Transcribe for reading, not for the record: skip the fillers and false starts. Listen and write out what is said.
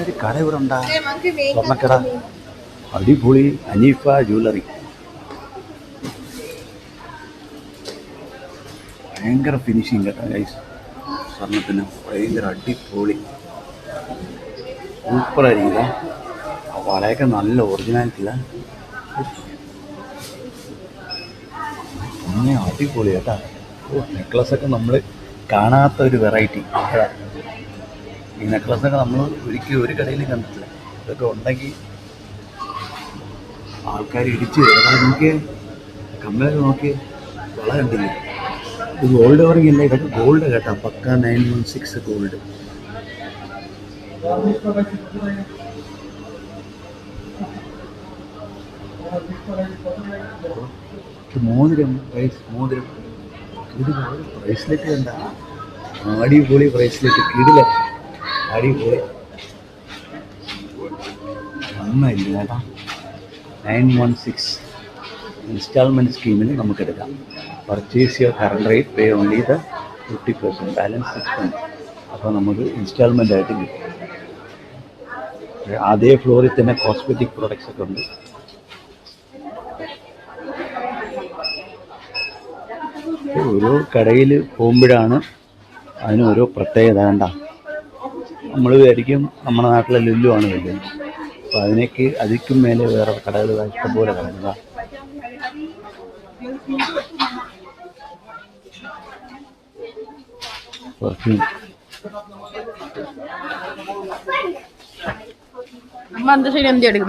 ഒരു കട ഇവിടെ ഉണ്ടാ, സ്വർണ്ണക്കട, അടിപൊളി അനീഫ ജ്വല്ലറി. ഭയങ്കര ഫിനിഷിങ് കേട്ടോ ഗൈസ്, സ്വർണ്ണത്തിന് ഭയങ്കര അടിപൊളി സൂപ്പറായിരിക്കും. വളയൊക്കെ നല്ല ഒറിജിനാലിറ്റില്ല, അങ്ങനെ അടിപൊളി കേട്ടാ. നെക്ലസൊക്കെ നമ്മൾ കാണാത്ത ഒരു വെറൈറ്റി. ഈ നെക്ലസൊക്കെ നമ്മൾ ഒരിക്കലും ഒരു കടയിലും കണ്ടിട്ടില്ല. ഇതൊക്കെ ഉണ്ടെങ്കിൽ ആൾക്കാർ ഇടിച്ചു വരും. അതായത് നോക്കി കമ്മലൊക്കെ നോക്കി, വള കണ്ടില്ലേ, ഇത് ഗോൾഡ് കവറിങ് ഇല്ല, ഇതൊക്കെ ഗോൾഡ് കേട്ടാ, പക്ക 916 ഗോൾഡ്. മോതിരം പ്രൈസ്, മോതിരം കിടില ബ്രേസ്ലെറ്റ് കണ്ട, അടിപൊളി ബ്രേസ്ലെറ്റ്, കിടില അടിപൊളി, നന്നായില്ല കേട്ടാ. 916 ഇൻസ്റ്റാൾമെൻറ്റ് സ്കീമിൽ നമുക്കെടുക്കാം. Purchase your current rate, pay only the 50%, balance 6 months. അപ്പോൾ നമുക്ക് ഇൻസ്റ്റാൾമെൻ്റ് ആയിട്ട് കിട്ടും. അതേ ഫ്ലോറിൽ തന്നെ കോസ്മെറ്റിക് പ്രോഡക്റ്റ്സ് ഒക്കെ ഉണ്ട്. ഓരോ കടയിൽ പോകുമ്പോഴാണ് അതിന് ഓരോ പ്രത്യേകത. വേണ്ട, നമ്മൾ വിചാരിക്കും നമ്മുടെ നാട്ടിലെ ലുല്ലു ആണ് വലുത്, അപ്പോൾ അതിനേക്ക് അതിക്കും മേലെ വേറെ കടകൾ ഇഷ്ടംപോലെ കിടക്കുക. പെർഫ്യൂം അമ്മ എന്താ ശരി എന്ത് എടുക്കും.